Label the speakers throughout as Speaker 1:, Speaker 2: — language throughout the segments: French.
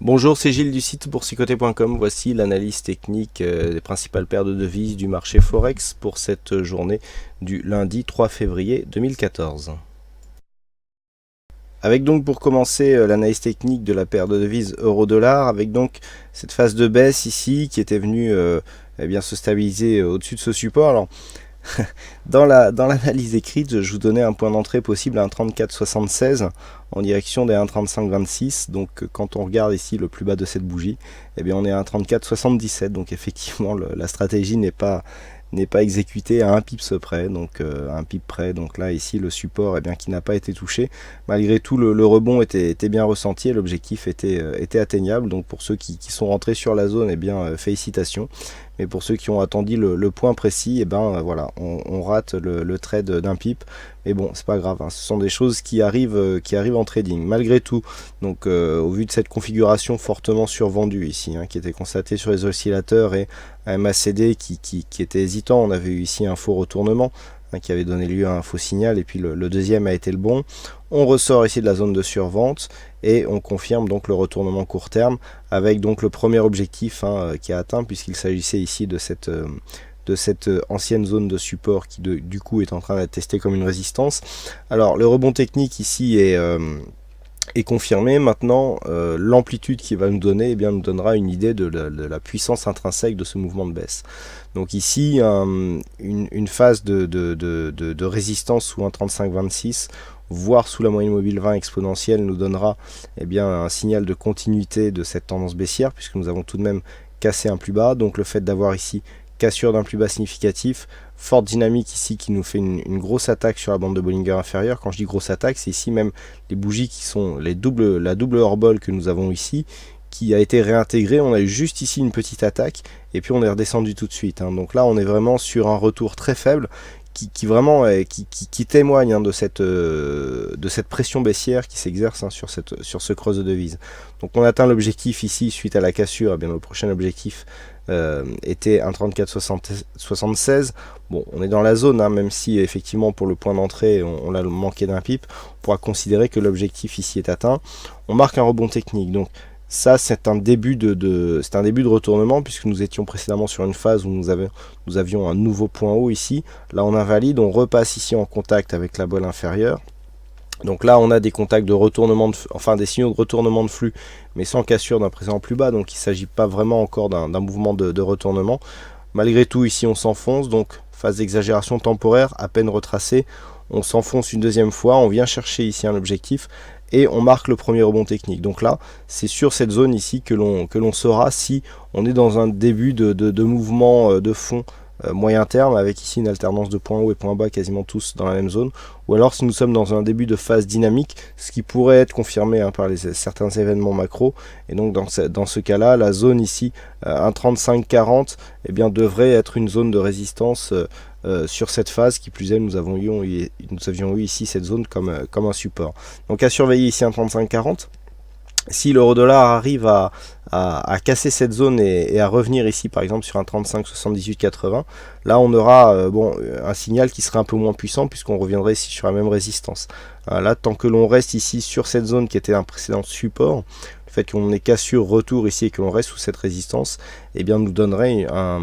Speaker 1: Bonjour, c'est Gilles du site boursicoté.com. Voici l'analyse technique des principales paires de devises du marché Forex pour cette journée du lundi 3 février 2014. Avec donc pour commencer l'analyse technique de la paire de devises euro-dollar, avec donc cette phase de baisse ici qui était venue se stabiliser au-dessus de ce support. Alors dans l'analyse écrite, je vous donnais un point d'entrée possible à 1,3476 en direction des 1,3526. Donc quand on regarde ici le plus bas de cette bougie, eh bien on est à 1,3477. Donc effectivement la stratégie n'est pas exécutée à un pips près, donc un pip près. Donc là ici le support qui n'a pas été touché. Malgré tout le rebond était bien ressenti et l'objectif était atteignable. Donc pour ceux qui sont rentrés sur la zone, félicitations. Mais pour ceux qui ont attendu le point précis, voilà, on rate le trade d'un pip. Mais bon, c'est pas grave, hein. Ce sont des choses qui arrivent en trading. Malgré tout, donc au vu de cette configuration fortement survendue ici, qui était constatée sur les oscillateurs et un MACD qui était hésitant, on avait eu ici un faux retournement qui avait donné lieu à un faux signal, et puis le deuxième a été le bon. On ressort ici de la zone de survente et on confirme donc le retournement court terme avec donc le premier objectif qui est atteint, puisqu'il s'agissait ici de cette ancienne zone de support qui du coup est en train d'être testée comme une résistance. Alors le rebond technique ici est confirmé. Maintenant l'amplitude qu'il va nous donner nous donnera une idée de la puissance intrinsèque de ce mouvement de baisse. Donc ici une phase de résistance sous 1,3526, voire sous la moyenne mobile 20 exponentielle, nous donnera un signal de continuité de cette tendance baissière, puisque nous avons tout de même cassé un plus bas. Donc le fait d'avoir ici cassure d'un plus bas significatif, forte dynamique ici qui nous fait une grosse attaque sur la bande de Bollinger inférieure. Quand je dis grosse attaque, c'est ici même les bougies qui sont la double hors-bol que nous avons ici, qui a été réintégrée. On a eu juste ici une petite attaque et puis on est redescendu tout de suite. Donc là on est vraiment sur un retour très faible qui témoigne de cette pression baissière qui s'exerce sur ce creuse de devise. Donc on atteint l'objectif ici suite à la cassure. Le prochain objectif était 1,3476. Bon, on est dans la zone, même si effectivement pour le point d'entrée on l'a manqué d'un pip. On pourra considérer que l'objectif ici est atteint. On marque un rebond technique. Donc ça, c'est un début de retournement, puisque nous étions précédemment sur une phase où nous avions un nouveau point haut ici. Là, on invalide, on repasse ici en contact avec la bolle inférieure. Donc là, on a des contacts de retournement, des signaux de retournement de flux, mais sans cassure d'un précédent plus bas. Donc il ne s'agit pas vraiment encore d'un mouvement de retournement. Malgré tout, ici, on s'enfonce. Donc phase d'exagération temporaire, à peine retracée. On s'enfonce une deuxième fois, on vient chercher ici un objectif et on marque le premier rebond technique. Donc là, c'est sur cette zone ici que l'on saura si on est dans un début de mouvement de fond moyen terme, avec ici une alternance de points haut et points bas quasiment tous dans la même zone, ou alors si nous sommes dans un début de phase dynamique, ce qui pourrait être confirmé par certains événements macro. Et donc dans ce cas-là, la zone ici 1,3540 devrait être une zone de résistance sur cette phase. Qui plus est, nous avions eu ici cette zone comme un support. Donc à surveiller ici 1,3540. Si l'euro-dollar arrive à casser cette zone et à revenir ici par exemple sur un 35,78,80, là on aura un signal qui serait un peu moins puissant, puisqu'on reviendrait ici sur la même résistance. Là, tant que l'on reste ici sur cette zone qui était un précédent support, le fait qu'on ait cassure retour ici et que l'on reste sous cette résistance, nous donnerait un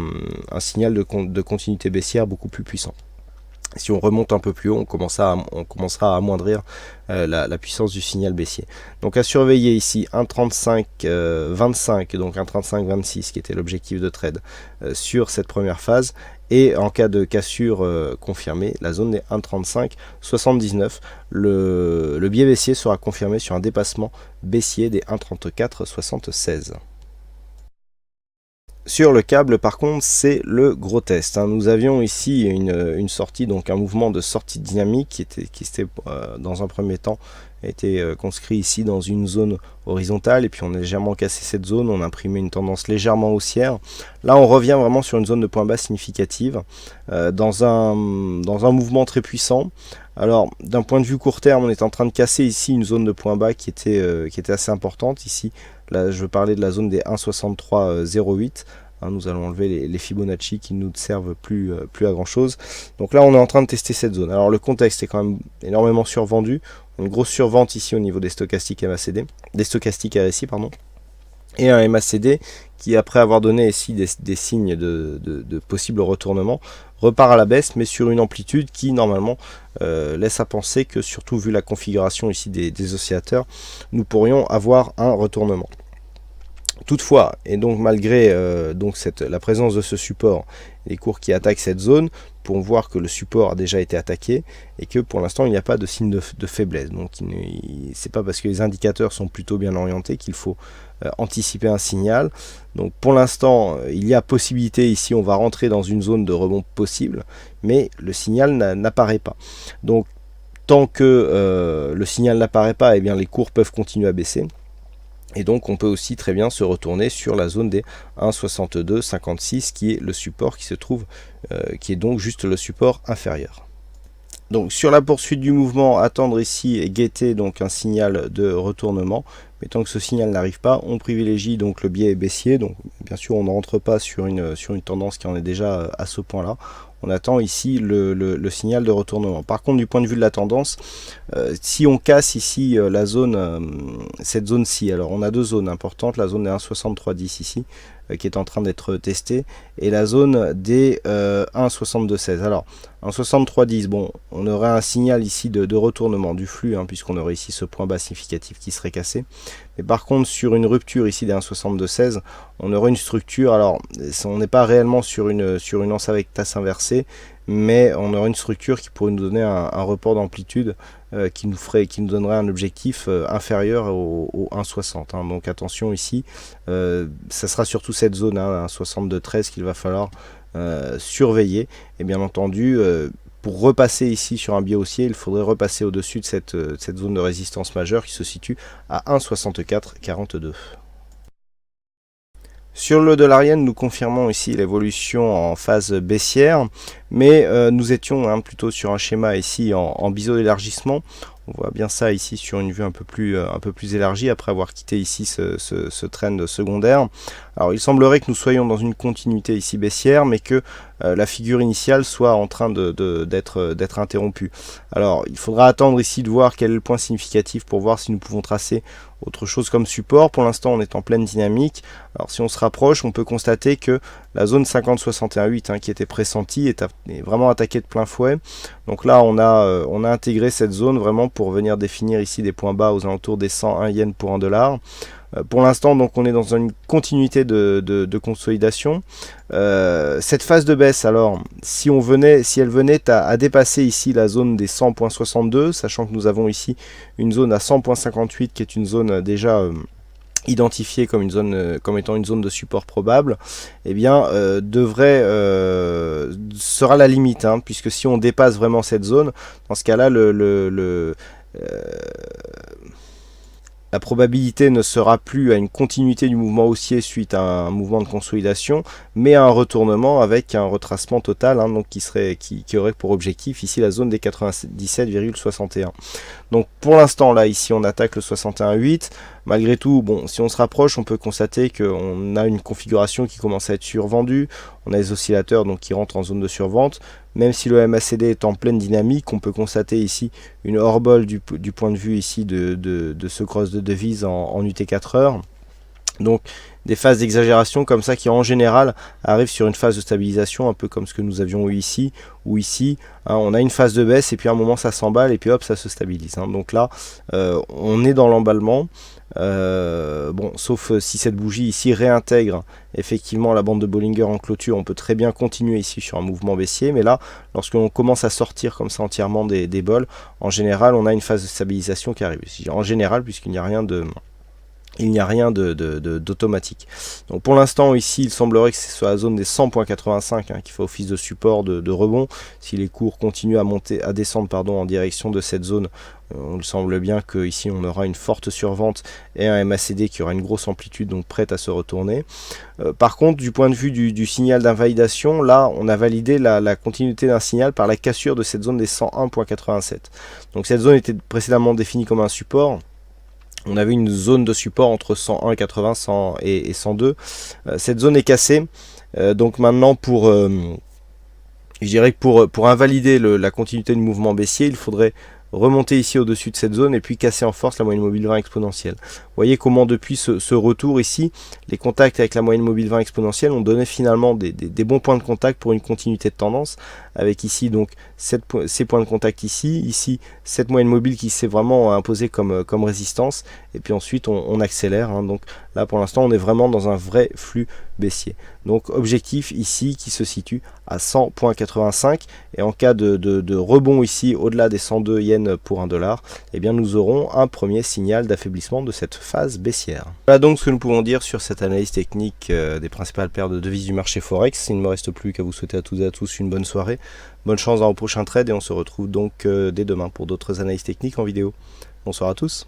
Speaker 1: signal de continuité baissière beaucoup plus puissant. Si on remonte un peu plus haut, on commencera à amoindrir la puissance du signal baissier. Donc à surveiller ici 1,3525, donc 1,3526 qui était l'objectif de trade sur cette première phase. Et en cas de cassure confirmée, la zone est 1,3579. Le biais baissier sera confirmé sur un dépassement baissier des 1,3476. Sur le câble, par contre, c'est le gros test. Nous avions ici une sortie, donc un mouvement de sortie dynamique qui était dans un premier temps été conscrit ici dans une zone horizontale, et puis on a légèrement cassé cette zone, on a imprimé une tendance légèrement haussière. Là on revient vraiment sur une zone de point bas significative dans un mouvement très puissant. Alors d'un point de vue court terme, on est en train de casser ici une zone de point bas qui était assez importante ici. Là je veux parler de la zone des 1,6308. Nous allons enlever les Fibonacci qui ne nous servent plus à grand chose. Donc là on est en train de tester cette zone. Alors le contexte est quand même énormément survendu. Une grosse survente ici au niveau des stochastiques MACD, des stochastiques RSI pardon. et un MACD qui, après avoir donné ici des signes de possible retournement, repart à la baisse, mais sur une amplitude qui normalement laisse à penser que, surtout vu la configuration ici des oscillateurs, nous pourrions avoir un retournement. Toutefois, et donc malgré la présence de ce support, les cours qui attaquent cette zone, pour voir que le support a déjà été attaqué et que pour l'instant il n'y a pas de signe de faiblesse. Donc c'est pas parce que les indicateurs sont plutôt bien orientés qu'il faut anticiper un signal. Donc pour l'instant il y a possibilité ici, on va rentrer dans une zone de rebond possible, mais le signal n'apparaît pas. Donc tant que le signal n'apparaît pas, eh bien les cours peuvent continuer à baisser. Et donc on peut aussi très bien se retourner sur la zone des 1,6256 qui est le support qui se trouve, qui est donc juste le support inférieur. Donc sur la poursuite du mouvement, attendre ici et guetter donc un signal de retournement. Mais tant que ce signal n'arrive pas, on privilégie donc le biais baissier. Donc bien sûr on ne rentre pas sur une tendance qui en est déjà à ce point là. On attend ici le signal de retournement. Par contre, du point de vue de la tendance, si on casse ici la zone, cette zone-ci, alors on a deux zones importantes, la zone des 1,6310 ici, qui est en train d'être testée, et la zone des 1,6216. Alors, 1,6310, bon, on aurait un signal ici de retournement du flux, hein, puisqu'on aurait ici ce point bas significatif qui serait cassé. Mais par contre, sur une rupture ici des 1,6216, on aurait une structure, alors on n'est pas réellement sur une anse avec tasse inversée, mais on aurait une structure qui pourrait nous donner un report d'amplitude qui nous donnerait un objectif inférieur au 1,60. Hein. Donc attention ici, ça sera surtout cette zone, hein, 1,6213 qu'il va falloir surveiller. Et bien entendu, pour repasser ici sur un biais haussier, il faudrait repasser au-dessus de cette zone de résistance majeure qui se situe à 1,6442. Sur le dollar yen, nous confirmons ici l'évolution en phase baissière, mais nous étions plutôt sur un schéma ici en biseau d'élargissement. On voit bien ça ici sur une vue un peu plus élargie après avoir quitté ici ce trend secondaire. Alors il semblerait que nous soyons dans une continuité ici baissière, mais que la figure initiale soit en train d'être interrompue. Alors il faudra attendre ici de voir quel est le point significatif pour voir si nous pouvons tracer autre chose comme support. Pour l'instant on est en pleine dynamique. Alors si on se rapproche, on peut constater que la zone 50-61,8 qui était pressentie est vraiment attaquée de plein fouet. Donc là on a intégré cette zone vraiment pour venir définir ici des points bas aux alentours des 101 yens pour 1 dollar. Pour l'instant, donc, on est dans une continuité de consolidation. Cette phase de baisse, alors, si elle venait à dépasser ici la zone des 100.62, sachant que nous avons ici une zone à 100.58 qui est une zone déjà identifiée comme étant une zone de support probable, eh bien sera la limite, hein, puisque si on dépasse vraiment cette zone, dans ce cas-là, la probabilité ne sera plus à une continuité du mouvement haussier suite à un mouvement de consolidation, mais à un retournement avec un retracement total, hein, donc qui aurait pour objectif ici la zone des 97,61. Donc pour l'instant là ici on attaque le 61,8. Malgré tout, bon, si on se rapproche, on peut constater qu'on a une configuration qui commence à être survendue. On a les oscillateurs donc qui rentrent en zone de survente. Même si le MACD est en pleine dynamique, on peut constater ici une hors-bol du point de vue ici de ce cross de devise en UT4 heures. Donc des phases d'exagération comme ça qui en général arrivent sur une phase de stabilisation, un peu comme ce que nous avions eu ici ou ici, hein, on a une phase de baisse et puis à un moment ça s'emballe et puis hop ça se stabilise, hein. Donc là on est dans l'emballement, bon, sauf si cette bougie ici réintègre effectivement la bande de Bollinger en clôture, on peut très bien continuer ici sur un mouvement baissier, mais là lorsqu'on commence à sortir comme ça entièrement des bols, en général on a une phase de stabilisation qui arrive, en général puisqu'il n'y a rien d'automatique. Donc pour l'instant ici il semblerait que ce soit la zone des 100.85 qui fait office de support de rebond. Si les cours continuent à descendre en direction de cette zone, on le semble bien que ici on aura une forte survente et un MACD qui aura une grosse amplitude, donc prête à se retourner. Par contre, du point de vue du signal d'invalidation, là on a validé la continuité d'un signal par la cassure de cette zone des 101.87. Donc cette zone était précédemment définie comme un support. On avait une zone de support entre 101,80, 100 et 102. Cette zone est cassée. Donc maintenant, je dirais que pour invalider la continuité du mouvement baissier, il faudrait remonter ici au-dessus de cette zone et puis casser en force la moyenne mobile 20 exponentielle. voyez comment depuis ce retour ici, les contacts avec la moyenne mobile 20 exponentielle ont donné finalement des bons points de contact pour une continuité de tendance, avec ici donc ces points de contact ici cette moyenne mobile qui s'est vraiment imposée comme résistance, et puis ensuite on accélère, hein. Donc là pour l'instant on est vraiment dans un vrai flux baissier. Donc objectif ici qui se situe à 100.85, et en cas de rebond ici au-delà des 102 yens pour $1, eh bien nous aurons un premier signal d'affaiblissement de cette phase baissière. Voilà donc ce que nous pouvons dire sur cette analyse technique des principales paires de devises du marché Forex. Il ne me reste plus qu'à vous souhaiter à toutes et à tous une bonne soirée, bonne chance dans vos prochains trades, et on se retrouve donc dès demain pour d'autres analyses techniques en vidéo. Bonsoir à tous.